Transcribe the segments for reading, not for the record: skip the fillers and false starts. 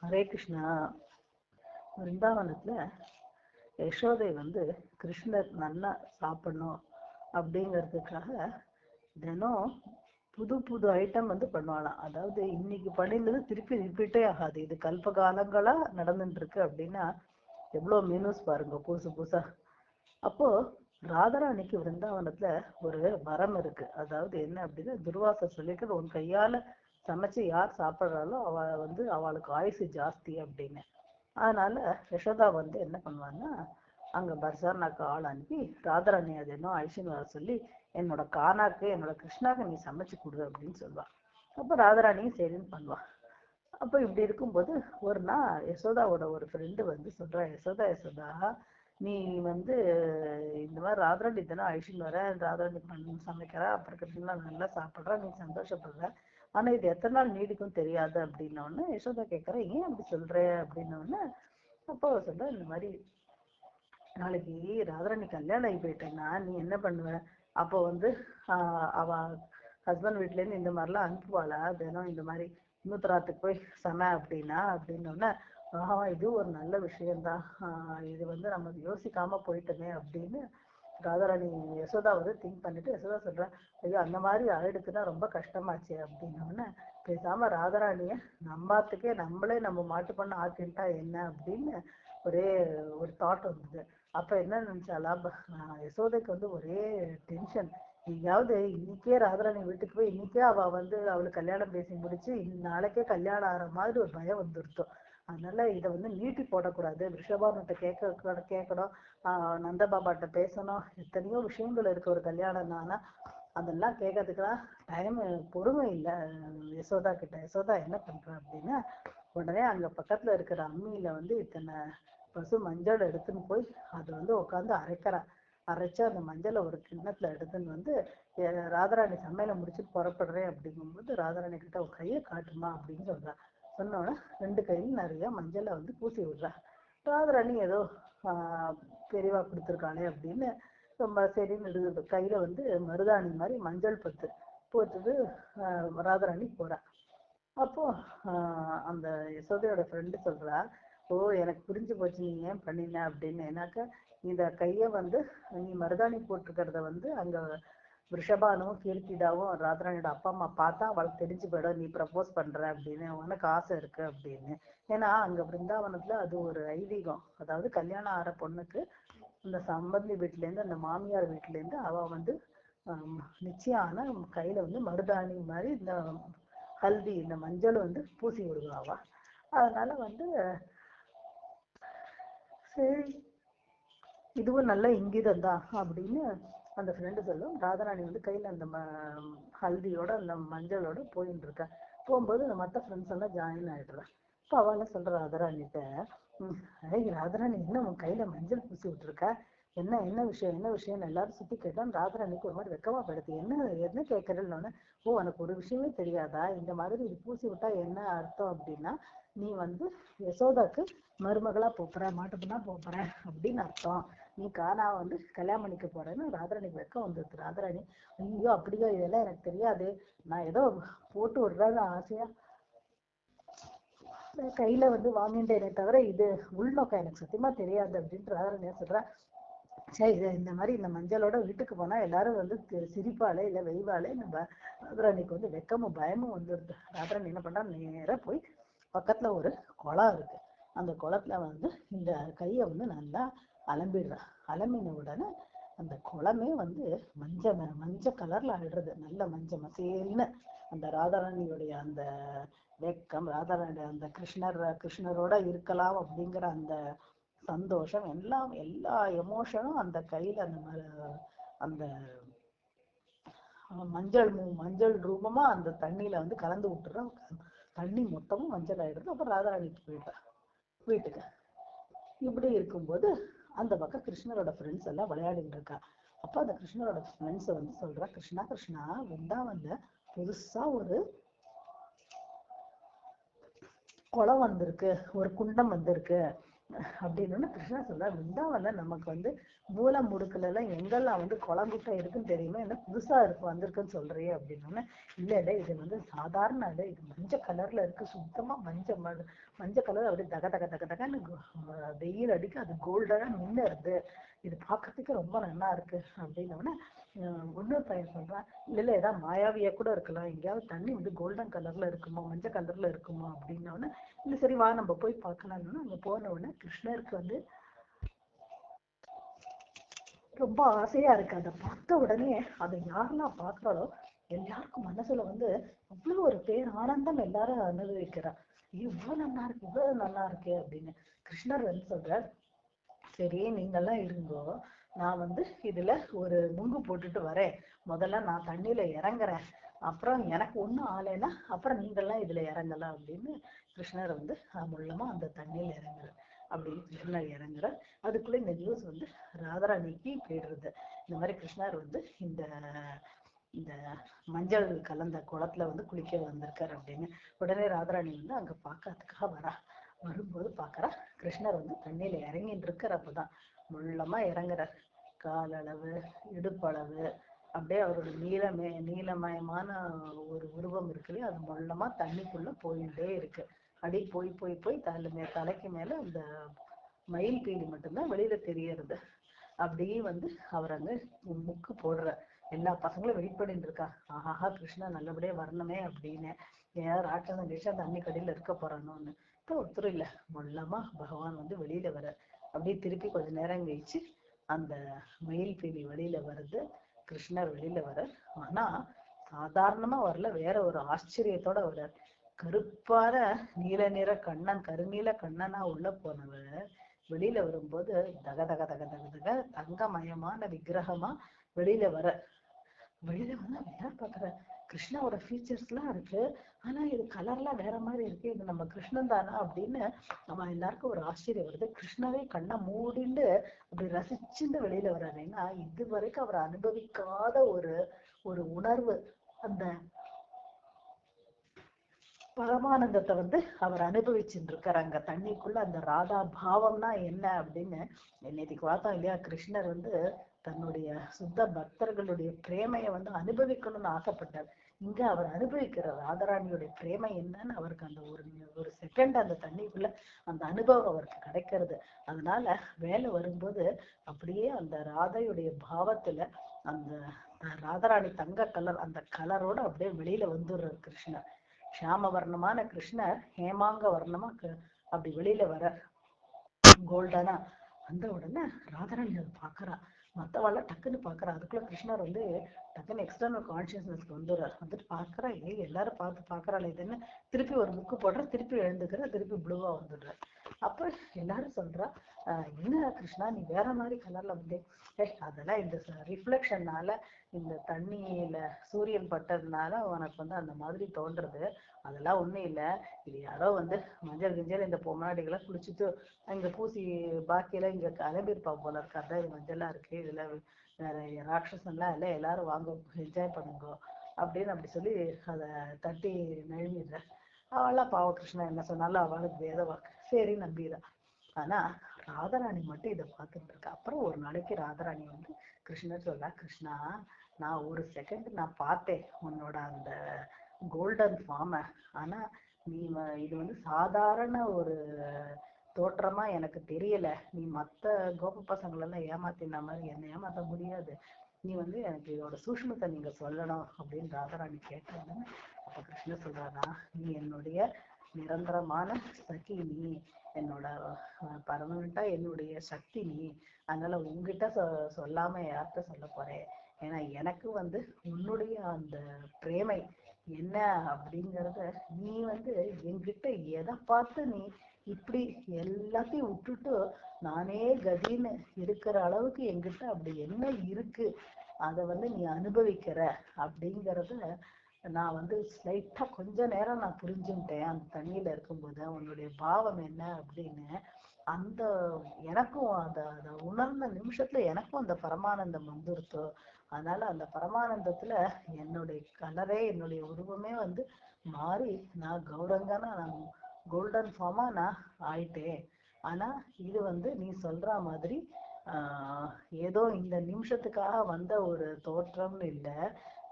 ஹரே கிருஷ்ணா. விருந்தாவனத்துல யசோதை கிருஷ்ணர் நல்லா சாப்பிடணும் அப்படிங்கிறதுக்காக தினம் புது புது ஐட்டம் பண்ணுவாளாம். அதாவது இன்னைக்கு பண்ணினது திருப்பி ரிப்பீட்டே ஆகாது. இது கல்ப காலங்களா நடந்துட்டு இருக்கு அப்படின்னா எவ்வளவு மீனஸ் பாருங்க, புதுசு புதுசா. அப்போ ராதாராணிக்கு விருந்தாவனத்துல ஒரு வரம் இருக்கு. அதாவது என்ன அப்படின்னா, துர்வாசர் சொல்லிட்டு உன் கையால சமைச்சு யார் சாப்பிட்றாலோ அவளுக்கு ஆயுசு ஜாஸ்தி அப்படின்னு. அதனால யசோதா என்ன பண்ணுவான்னா, அங்க பர்சார்னாக்கு ஆள் அனுப்பி ராதாராணி அது என்ன அழிச்சுன்னு வர சொல்லி என்னோட கானாக்கு என்னோட கிருஷ்ணாக்கு நீ சமைச்சு கொடு அப்படின்னு சொல்லுவா. அப்ப ராதாராணியும் சரின்னு பண்ணுவா. அப்ப இப்படி இருக்கும்போது ஒரு நாள் யசோதாவோட ஒரு ஃப்ரெண்டு சொல்றா, யசோதா யசோதா நீ இந்த மாதிரி ராதாராணி தினம் அழிச்சுன்னு வர, ராதாராணி சமைக்கிறா, அப்புறம் கிருஷ்ணா நல்லா சாப்பிட்றா, நீ சந்தோஷப்படுற, ஆனா இது எத்தனை நாள் நீடிக்கும் தெரியாது அப்படின்னோடனே யசோதா கேட்கறேன், ஏன் அப்படி சொல்ற அப்படின்னோடனே அப்போ சொல்ற, இந்த மாதிரி நாளைக்கு ராதாராணி கல்யாணம் ஆகி போயிட்டேன்னா நீ என்ன பண்ணுவ? அப்போ அவ ஹஸ்பண்ட் வீட்ல இருந்து இந்த மாதிரிலாம் அனுப்புவாளா தினம், இந்த மாதிரி இன்னொருத்தராத்துக்கு போய் சம அப்படின்னோடனே இது ஒரு நல்ல விஷயம்தான், இது நம்ம யோசிக்காம போயிட்டோமே அப்படின்னு ராதாராணி யசோதா திங்க் பண்ணிட்டு யசோதா சொல்ற, ஐயோ அந்த மாதிரி ஆயிடுச்சுன்னா ரொம்ப கஷ்டமாச்சு அப்படின்னோடனே பேசாம ராதாராணிய நம்பாத்துக்கே நம்மளே நம்ம மாட்டு பண்ண ஆக்கிட்டா என்ன அப்படின்னு ஒரே ஒரு தாட் வந்தது. அப்ப என்ன நினைச்சாலா, யசோதைக்கு ஒரே டென்ஷன். எங்கேயாவது இன்னைக்கே ராதாராணி வீட்டுக்கு போய் இன்னைக்கே அவளுக்கு கல்யாணம் பேசி முடிச்சு நாளைக்கே கல்யாணம் ஆகிற மாதிரி ஒரு பயம் வந்துருத்தோம். அதனால இதை நீட்டி போடக்கூடாது, ரிஷபானுட்ட கேட்கணும், நந்த பாபாட்ட பேசணும், எத்தனையோ விஷயங்கள் இருக்கு ஒரு கல்யாணம். ஆனா அதெல்லாம் கேட்கறதுக்குலாம் டைம் பொறுமை இல்லை யசோதா கிட்ட. யசோதா என்ன பண்ற அப்படின்னா, உடனே அங்க பக்கத்துல இருக்கிற அம்மியில இத்தனை பசு மஞ்சள் எடுத்துன்னு போய் அதை உட்காந்து அரைக்கிறா. அரைச்சு அந்த மஞ்சளை ஒரு கிண்ணத்துல எடுத்துன்னு ராதாராணி சமையலை முடிச்சுட்டு புறப்படுறேன் அப்படிங்கும்போது ராதாராணி கிட்ட ஒரு கையை காட்டுமா அப்படின்னு சொல்றா. சொன்னோட 2 கையிலும் நிறைய மஞ்சளை பூசி விடுறா. ராதாராணி ஏதோ பெரியவா கொடுத்துருக்காளே அப்படின்னு ரொம்ப சரின்னு எடுக்குது. கையில மருதாணி மாதிரி மஞ்சள் பத்து போட்டுட்டு ராதாராணி போறா. அப்போ அந்த யசோதையோட ஃப்ரெண்டு சொல்றா, ஓ எனக்கு புரிஞ்சு போச்சு நீ ஏன் பண்ணின அப்படின்னு. ஏன்னாக்க இந்த கைய நீ மருதாணி போட்டிருக்கிறத அங்க ரிஷபானும் கீர்த்திதாவும் ராதாராணியோட அப்பா அம்மா பார்த்தா அவளுக்கு தெரிஞ்சு போயிடும் நீ ப்ரப்போஸ் பண்ற அப்படின்னு, உனக்கு ஆசை இருக்கு அப்படின்னு. ஏன்னா அங்க பிருந்தாவனத்துல அது ஒரு ஐதீகம். அதாவது கல்யாணம் ஆகிற பொண்ணுக்கு இந்த சம்பந்தி வீட்டுல இருந்து அந்த மாமியார் வீட்டுல இருந்து அவ நிச்சயம் ஆன கையில மருதாணி மாதிரி இந்த ஹல்தி இந்த மஞ்சள் பூசி விடுவாவா. அதனால சரி இதுவும் நல்ல இங்கிதம் தான் அப்படின்னு அந்த ஃப்ரெண்டு சொல்லும். ராதாராணி கையில அந்த ஹல்தியோட அந்த மஞ்சளோட போயின்னு இருக்கா. போகும்போது அந்த மற்ற ஃப்ரெண்ட்ஸ் எல்லாம் ஜாயின் ஆயிடுறா. இப்போ அவள சொல்ற ராதாராணிட்ட, ராதாராணி என்ன உன் கையில மஞ்சள் பூசி விட்டுருக்கா, என்ன என்ன விஷயம் என்ன விஷயம்னு எல்லாரும் சுத்தி கேட்டோம். ராதாராணிக்கு ஒரு மாதிரி வெக்கமா படுத்து, என்ன என்ன கேட்கறேன்னு. ஓ உனக்கு ஒரு விஷயமே தெரியாதா, இந்த மாதிரி இது பூசி விட்டா என்ன அர்த்தம் அப்படின்னா நீ யசோதாக்கு மருமகளா போற, மாட்டுப்புனா போற அப்படின்னு அர்த்தம், நீ கானா கல்யாணம் பண்ணிக்க போறேன்னு ராதாராணிக்கு வெக்கம் வந்துருது. ராதாராணி, ஐயோ அப்படியோ இதெல்லாம் எனக்கு தெரியாது, நான் ஏதோ போட்டு விடுறேன்னு ஆசையா கையில வாங்கிட்டேனே தவிர இது உள்நோக்கம் எனக்கு சத்தியமா தெரியாது அப்படின்ட்டு ராதாராணியா சொல்றா. சரி இந்த மாதிரி இந்த மஞ்சளோட வீட்டுக்கு போனா எல்லாரும் சிரிப்பாளே இல்ல வெய்வாளே. நம்ம ராதாராணிக்கு வெக்கமும் பயமும் வந்துருது. ராதாராணி என்ன பண்றா, நேரா போய் பக்கத்துல ஒரு குளம் இருக்கு, அந்த குளத்துல இந்த கைய நல்லா அலம்பிடுறா. அலம்பின உடனே அந்த குளமே மஞ்ச கலர்ல ஆயிடுறது, நல்ல மஞ்ச மசேல்னு. அந்த ராதாராணியுடைய அந்த வெக்கம், ராதாராணி அந்த கிருஷ்ணரோட இருக்கலாம் அப்படிங்கிற அந்த சந்தோஷம் எல்லாம், எல்லா எமோஷனும் அந்த கையில அந்த மஞ்சள் ரூபமா அந்த தண்ணியில கலந்து விட்டுறோம். தண்ணி மொத்தமும் மஞ்சள் ஆயிடுறது. அப்புறம் ராதாராணிக்கு போயிட்டா வீட்டுக்கு. இப்படி இருக்கும்போது அந்த பக்கம் கிருஷ்ணரோட ஃப்ரெண்ட்ஸ் எல்லாம் விளையாடிட்டு இருக்கா. அப்ப அந்த கிருஷ்ணரோட ஃப்ரெண்ட்ஸ் சொல்றா, கிருஷ்ணா கிருஷ்ணா விருந்தாவன்ல புதுசா ஒரு குளம் வந்திருக்கு, ஒரு குண்டம் வந்திருக்கு, அப்படின்னு கிருஷ்ணா சொல்றார், விருந்தாவன்ல நமக்கு வந்து மூல முடுக்குல எல்லாம் எங்கெல்லாம் வந்து குளங்குட்டை இருக்குன்னு தெரியுமா, என்ன புதுசா இருக்கு வந்திருக்குன்னு சொல்றியே அப்படின்னு. இல்ல இல்ல, இது வந்து சாதாரண இல்ல, இது மஞ்சள் கலர்ல இருக்கு, சுத்தமா மஞ்சள் கலர், அப்படியே தக தக தக தகன்னு வெயில் அடிக்க அது கோல்டனா மின்னுறது, இது பார்க்கறதுக்கு ரொம்ப நல்லா இருக்கு அப்படின்னோடனே இன்னொரு பையன் சொல்றான், இல்ல இல்ல ஏதாவது மாயாவியா கூட இருக்கலாம், எங்கேயாவது தண்ணி வந்து கோல்டன் கலர்ல இருக்குமோ மஞ்சள் கலர்ல இருக்குமோ அப்படின்னோடனே, இல்ல சரி வா நம்ம போய் பார்க்கலாம்னு அங்க போன உடனே கிருஷ்ணருக்கு வந்து ரொம்ப ஆசையா இருக்கு. அதை பார்த்த உடனே அதை யாரெல்லாம் பார்க்கறாளோ எல்லாருக்கும் மனசுல வந்து அவ்வளவு ஒரு பேர் ஆனந்தம் எல்லாரும் அனுபவிக்கிறா. இவ்வளவு நல்லா இருக்கு, இவ்வளவு நல்லா இருக்கு அப்படின்னு. கிருஷ்ணர் வந்து சொல்றார், சரி நீங்கெல்லாம் இருங்கோ, நான் வந்து இதுல ஒரு நுங்கு போட்டுட்டு வரேன், முதல்ல நான் தண்ணியில இறங்குறேன், அப்புறம் எனக்கு ஒண்ணும் ஆலைன்னா அப்புறம் நீங்கெல்லாம் இதுல இறங்கலாம் அப்படின்னு கிருஷ்ணர் வந்து முள்ளமா அந்த தண்ணியில இறங்குறார். அப்படின்னு கிருஷ்ணர் இறங்குறார். அதுக்குள்ள இந்த நியூஸ் வந்து ராதாராணிக்கு போயிடுறது, இந்த மாதிரி கிருஷ்ணர் வந்து இந்த இந்த மஞ்சள் கலந்த குளத்துல வந்து குளிக்க வந்திருக்காரு அப்படின்னு. உடனே ராதாராணி வந்து அங்க பாக்கிறதுக்காக வரா. வரும்போது பாக்குறா, கிருஷ்ணர் வந்து தண்ணியில இறங்கிட்டு இருக்கார். அப்பதான் முள்ளமா இறங்குறார். காலளவு இடுப்பளவு அப்படியே அவரோட நீலமயமான ஒரு உருவம் இருக்கு, அது மொல்லமா தண்ணிக்குள்ள போயிட்டே இருக்கு. அப்படியே போய் போய் போய் தலைக்கு மேல அந்த மயில் பீலி மட்டும்தான் வெளியில தெரியறது. அப்படியே வந்து அவர் அங்க முக்கு போடுற எல்லா பசங்களும் வெயிட் பண்ணிட்டு இருக்கா, ஆஹாஹா கிருஷ்ணா நல்லபடியா வரணுமே அப்படின்னு. ஏன் ராட்சசன் கிருஷ்ணா தண்ணி கடையில இருக்க போறானோன்னு. இப்போ ஒருத்தர் இல்ல, மொல்லமா பகவான் வந்து வெளியில வர. அப்படியே திருப்பி கொஞ்ச நேரம் கழிச்சு அந்த மயில் பீலி வெளியில வருது, கிருஷ்ணர் வெளியில வர. ஆனா சாதாரணமா வரல, வேற ஒரு ஆச்சரியத்தோட வர. கருப்பான நீல நிற கண்ணன், கருநீல கண்ணனா உள்ள போனவர் வெளியில வரும்போது தக தக தக தக தக தங்கமயமான விக்கிரகமா வெளியில வர. வெளியில வந்து வேற பாக்குற, கிருஷ்ணாவோட ஃபீச்சர்ஸ் எல்லாம் இருக்கு, ஆனா இது கலர்லாம் வேற மாதிரி இருக்கு, இது நம்ம கிருஷ்ணன் தானா அப்படின்னு நம்ம எல்லாருக்கும் ஒரு ஆச்சரியம் வருது. கிருஷ்ணரே கண்ணை மூடிண்டு அப்படி ரசிச்சுட்டு வெளியில வர்றாரு. ஏன்னா இது வரைக்கும் அவர் அனுபவிக்காத ஒரு ஒரு உணர்வு, அந்த பரமானந்தத்தை வந்து அவர் அனுபவிச்சுட்டு இருக்காரு அங்க தண்ணிக்குள்ள. அந்த ராதா பாவம்னா என்ன அப்படின்னு நேற்றுக்கு பார்த்தோம் இல்லையா, கிருஷ்ணர் வந்து தன்னுடைய சுத்த பக்தர்களுடைய பிரேமையை வந்து அனுபவிக்கணும்னு ஆசைப்பட்டார். இங்க அவர் அனுபவிக்கிற ராதாராணியுடைய பிரேமை என்னன்னு அவருக்கு அந்த ஒரு ஒரு செகண்ட் அந்த தண்ணிக்குள்ள அந்த அனுபவம் அவருக்கு கிடைக்கிறது. அதனால வேலை வரும்போது அப்படியே அந்த ராதையுடைய பாவத்துல அந்த ராதாராணி தங்க கலர், அந்த கலரோட அப்படியே வெளியில வந்துடுறார் கிருஷ்ணர். ஷியாம வர்ணமான கிருஷ்ணர் ஹேமாங்க வர்ணமா அப்படி வெளியில வர கோல்டனா. அந்த உடனே ராதாராணி அதை பாக்குறா, மத்தவாள் டக்குன்னு பாக்குறா. அதுக்குள்ள கிருஷ்ணர் வந்து டக்குன்னு எக்ஸ்டர்னல் கான்சியஸ்னஸ்க்கு வந்துடுறாரு. வந்துட்டு பாக்குறா, எல்லாரும் பாக்குறாள் இதுன்னு. திருப்பி ஒரு புக்கு போடுற, திருப்பி எழுந்துக்கிற, திருப்பி ப்ளூவா வந்துடுற. அப்ப எல்லாரும் சொல்றா, என்ன கிருஷ்ணா நீ வேற மாதிரி கலர்ல வந்து. அதெல்லாம் இந்த ரிஃப்ளெக்ஷன்னால, இந்த தண்ணியில சூரியன் பட்டதுனால உனக்கு வந்து அந்த மாதிரி தோன்றது, அதெல்லாம் ஒண்ணும் இல்ல. இது யாரோ வந்து மஞ்சள் கிஞ்சள் இந்த பொம்னாடிகளை குளிச்சுட்டு இங்க பூசி பாக்கியெல்லாம் இங்க கிளம்பியிருப்பா போல இருக்கு, அதான் இது மஞ்சளா இருக்கு, இதுல வேற ராட்சசன்லாம் இல்லை, எல்லாரும் வாங்க என்ஜாய் பண்ணுங்க அப்படின்னு அப்படி சொல்லி அதை தட்டி நழுவிடுற. அவள்லாம் பாவ கிருஷ்ணா என்ன சொன்னாலும் அவளுக்கு வேத வாக்கு, சரி நம்பிடுறா. ஆனா ராதாராணி மட்டும் இதை பார்த்துட்டு இருக்கா. அப்புறம் ஒரு நாளைக்கு ராதாராணி வந்து கிருஷ்ணர் சொல்றா, கிருஷ்ணா நான் ஒரு செகண்ட் நான் பார்த்தேன் உன்னோட அந்த கோல்டன் ஃபார்மை, ஆனா நீ இது வந்து சாதாரண ஒரு தோற்றமா எனக்கு தெரியல, நீ மத்த கோப பசங்களெல்லாம் ஏமாத்தின மாதிரி என்னை ஏமாத்த முடியாது, நீ வந்து எனக்கு இதோட சூஷ்மத்தை நீங்க சொல்லணும் அப்படின்னு ராதாராணி கேட்டாங்க. அப்ப கிருஷ்ணர் சொல்றாரா, நீ என்னுடைய நிரந்தரமான சக்தி, நீ என்னோட பர்மனண்டா என்னுடைய சக்தி நீ, அதனால உங்ககிட்ட சொல்லாம யார்கிட்ட சொல்ல போறேன். ஏன்னா எனக்கு வந்து உன்னுடைய அந்த பிரேமை என்ன அப்படிங்கறத நீ வந்து என்கிட்ட எதை பார்த்து நீ இப்படி எல்லாத்தையும் விட்டுட்டு நானே கதின்னு இருக்கிற அளவுக்கு என்கிட்ட அப்படி என்ன இருக்கு, அதை வந்து நீ அனுபவிக்கிற அப்படிங்கறத நான் வந்து ஸ்லைட்டா கொஞ்ச நேரம் நான் புரிஞ்சுட்டேன் அந்த தண்ணியில இருக்கும்போது உன்னுடைய பாவம் என்ன அப்படின்னு. அந்த எனக்கும் அதை உணர்ந்த நிமிஷத்துல எனக்கும் அந்த பரமானந்தம் வந்துருத்தோ. அதனால அந்த பரமானந்தத்துல என்னுடைய கலரே என்னுடைய உருவமே வந்து மாறி நான் கௌரங்கனா நான் கோல்டன் ஃபார்மா நான் ஆயிட்டேன் ஆனா இது வந்து நீ சொல்ற மாதிரி ஏதோ இந்த நிமிஷத்துக்காக வந்த ஒரு தோற்றம்னு இல்லை.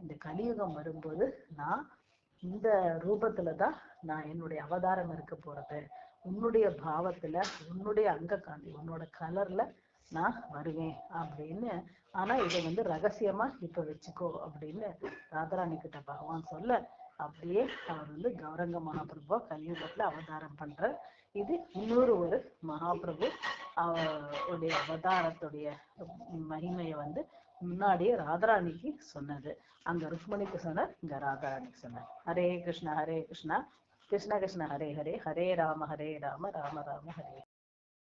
இந்த கலியுகம் வரும்போது நான் இந்த ரூபத்துலதான் நான் என்னுடைய அவதாரம் இருக்க போறது. உன்னுடைய பாவத்துல, உன்னுடைய அங்க காந்தி, உன்னோட கலர்ல நான் வருவேன் அப்படின்னு. ஆனா இதை வந்து ரகசியமா இப்ப வச்சுக்கோ அப்படின்னு ராதாராணி கிட்ட பகவான் சொல்ல, அப்படியே அவர் வந்து கௌரங்க மகாபிரபு கலியுகத்துல அவதாரம் பண்ற. இது இன்னொரு ஒரு மகாபிரபு அவருடைய அவதாரத்துடைய மகிமையை வந்து முன்னாடியே ராதாராணிக்கு சொன்னது. அங்க ருக்மணிக்கு சொன்னார், இங்க ராதாராணிக்கு சொன்னார். ஹரே கிருஷ்ணா ஹரே கிருஷ்ணா கிருஷ்ண கிருஷ்ண ஹரே ஹரே, ஹரே ராம ராம ராம ஹரே.